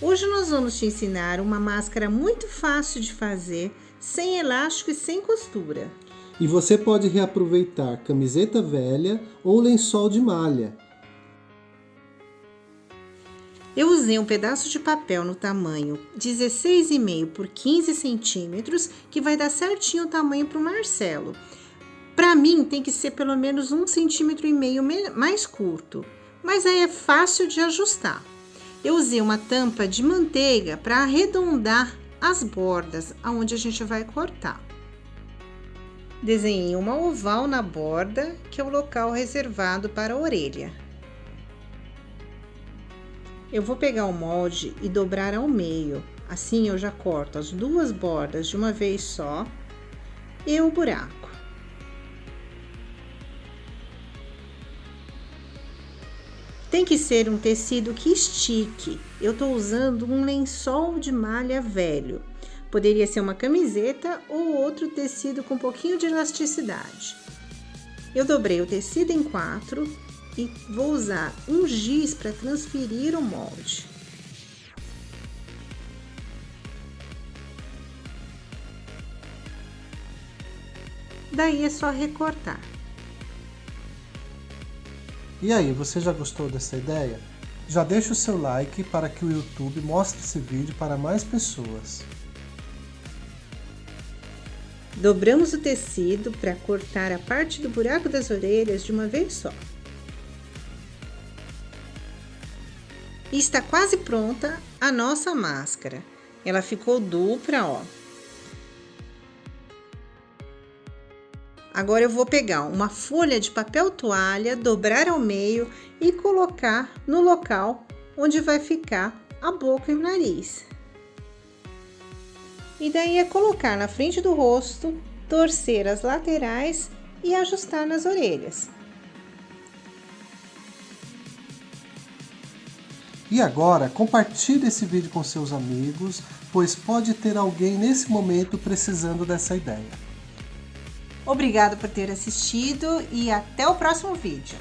Hoje nós vamos te ensinar uma máscara muito fácil de fazer, sem elástico e sem costura. E você pode reaproveitar camiseta velha ou lençol de malha. Eu usei um pedaço de papel no tamanho 16,5 por 15 centímetros, que vai dar certinho o tamanho para o Marcelo. Para mim tem que ser pelo menos 1,5 centímetro mais curto, mas aí é fácil de ajustar. Eu usei uma tampa de manteiga para arredondar as bordas aonde a gente vai cortar. Desenhei uma oval na borda, que é o local reservado para a orelha. Eu vou pegar o molde e dobrar ao meio, assim eu já corto as duas bordas de uma vez só e o buraco. Tem que ser um tecido que estique. Eu estou usando um lençol de malha velho. Poderia ser uma camiseta ou outro tecido com um pouquinho de elasticidade. Eu dobrei o tecido em 4 e vou usar um giz para transferir o molde. Daí é só recortar. E aí, você já gostou dessa ideia? Já deixa o seu like para que o YouTube mostre esse vídeo para mais pessoas. Dobramos o tecido para cortar a parte do buraco das orelhas de uma vez só. E está quase pronta a nossa máscara. Ela ficou dupla, ó. Agora eu vou pegar uma folha de papel toalha, dobrar ao meio e colocar no local onde vai ficar a boca e o nariz. E daí é colocar na frente do rosto, torcer as laterais e ajustar nas orelhas. E agora, compartilhe esse vídeo com seus amigos, pois pode ter alguém nesse momento precisando dessa ideia. Obrigada por ter assistido e até o próximo vídeo.